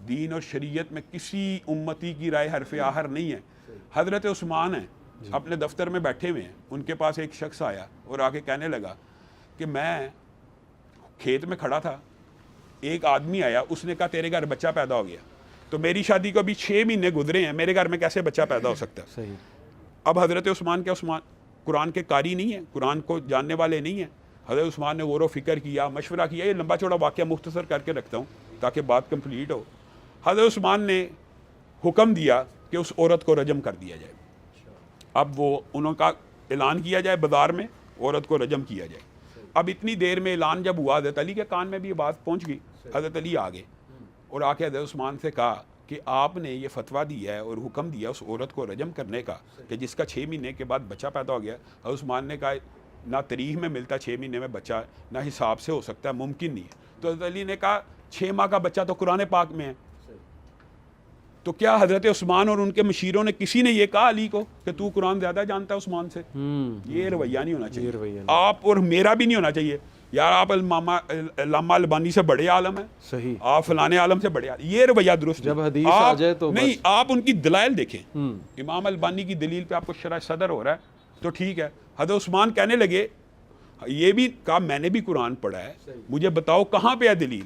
دین اور شریعت میں کسی امتی کی رائے حرف آخر نہیں ہے. حضرت عثمان ہیں اپنے دفتر میں بیٹھے ہوئے ہیں, ان کے پاس ایک شخص آیا اور آ کے کہنے لگا کہ میں کھیت میں کھڑا تھا, ایک آدمی آیا, اس نے کہا تیرے گھر بچہ پیدا ہو گیا, تو میری شادی کو ابھی 6 مہینے گزرے ہیں, میرے گھر میں کیسے بچہ پیدا ہو سکتا ہے؟ اب حضرت عثمان کیا عثمان قرآن کے قاری نہیں ہیں, قرآن کو جاننے والے نہیں ہیں؟ حضرت عثمان نے غور و فکر کیا, مشورہ کیا. یہ لمبا چوڑا واقعہ مختصر کر کے رکھتا ہوں تاکہ بات کمپلیٹ ہو. حضرت عثمان نے حکم دیا کہ اس عورت کو رجم کر دیا جائے. اب وہ انہوں کا اعلان کیا جائے بازار میں, عورت کو رجم کیا جائے. اب اتنی دیر میں اعلان جب ہوا, حضرت علی کے کان میں بھی یہ بات پہنچ گئی. حضرت علی آ گئے اور آ کے حضرت عثمان سے کہا کہ آپ نے یہ فتویٰ دیا ہے اور حکم دیا اس عورت کو رجم کرنے کا کہ جس کا 6 مہینے کے بعد بچہ پیدا ہو گیا. حضرت عثمان نے کہا نہ تاریخ میں ملتا 6 مہینے میں بچہ, نہ حساب سے ہو سکتا ہے, ممکن نہیں ہے. تو حضرت علی نے کہا 6 ماہ کا بچہ تو قرآن پاک میں ہے. تو کیا حضرت عثمان اور ان کے مشیروں نے کسی نے یہ کہا علی کو کہ تو قرآن زیادہ جانتا ہے عثمان سے؟ یہ رویہ نہیں ہونا چاہیے آپ اور میرا بھی نہیں ہونا چاہیے. یار آپ علامہ البانی سے بڑے عالم ہیں, صحیح, آپ فلانے عالم سے بڑے عالم, یہ رویہ درست جب حدیث آ جائے تو نہیں. آپ ان کی دلائل دیکھیں. امام البانی کی دلیل پہ آپ کو شرح صدر ہو رہا ہے تو ٹھیک ہے. حضرت عثمان کہنے لگے, یہ بھی کہا میں نے بھی قرآن پڑھا ہے, مجھے بتاؤ کہاں پہ ہے دلیل.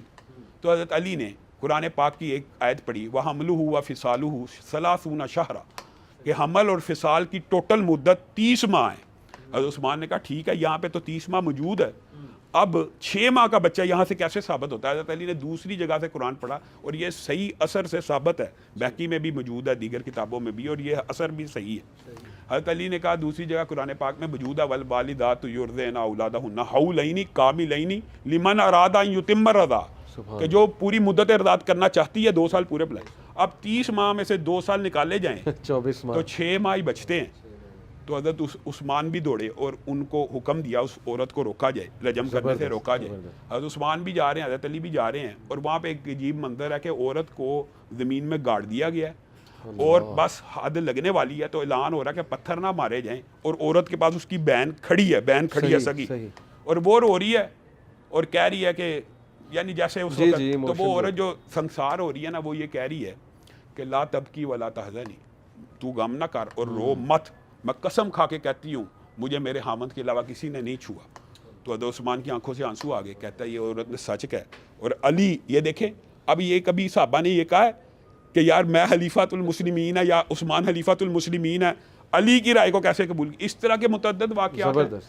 تو حضرت علی نے قرآن پاک کی ایک آیت پڑھی, وَحَمْلُهُ وَفِصَالُهُ 30 شَهْرًا, کہ حمل اور فصال کی ٹوٹل مدت 30 ماہ ہے. حضرت عثمان نے کہا ٹھیک ہے, یہاں پہ تو 30 ماہ موجود ہے, اب 6 ماہ کا بچہ یہاں سے کیسے ثابت ہوتا ہے؟ حضرت علی نے دوسری جگہ سے قرآن پڑھا اور یہ صحیح اثر سے ثابت ہے, بہقی میں بھی موجود ہے, دیگر کتابوں میں بھی, اور یہ اثر بھی صحیح ہے. حضرت علی نے کہا دوسری جگہ قرآن پاک میں موجود ہے وَالْوَالِدَاتُ يُرْضِعْنَ أَوْلَادَهُنَّ حَوْلَيْنِ كَامِلَيْنِ لِمَنْ أَرَادَ أَن يُتِمَّ الرَّضَاعَ, کہ جو پوری مدت ارضاعت کرنا چاہتی ہے 2 سال پورے پلائے. اب 30 ماہ میں سے 2 سال نکالے جائیں 24 ماہ, تو 6 ماہ ہی بچتے ہیں. تو حضرت عثمان بھی دوڑے اور ان کو حکم دیا اس عورت کو روکا جائے, رجم کرنے سے روکا جائے. حضرت عثمان بھی جا رہے ہیں, حضرت علی بھی جا رہے ہیں, اور وہاں پہ ایک عجیب منظر ہے کہ عورت کو زمین میں گاڑ دیا گیا ہے اور بس حد لگنے والی ہے. تو اعلان ہو رہا ہے کہ پتھر نہ مارے جائیں, اور عورت کے پاس اس کی بہن کھڑی ہے سگی, اور وہ رو رہی ہے اور کہہ رہی ہے کہ یعنی جیسے اس وقت تو وہ عورت جو سنسار ہو رہی ہے نا, وہ یہ کہہ رہی ہے کہ لا تبکی ولا تحزنی, تو غم نہ کر اور رو مت, میں قسم کھا کے کہتی ہوں مجھے میرے حامد کے علاوہ کسی نے نہیں چھوا. تو حضرت عثمان کی آنکھوں سے آنسو آ گئے, کہتا ہے یہ عورت نے سچ کہا. اور علی یہ دیکھیں, اب یہ کبھی صحابہ نے یہ کہا ہے کہ یار میں خلیفۃ المسلمین ہے یا عثمان خلیفۃ المسلمین ہے, علی کی رائے کو کیسے قبول کی؟ اس طرح کے متعدد واقعات ہیں.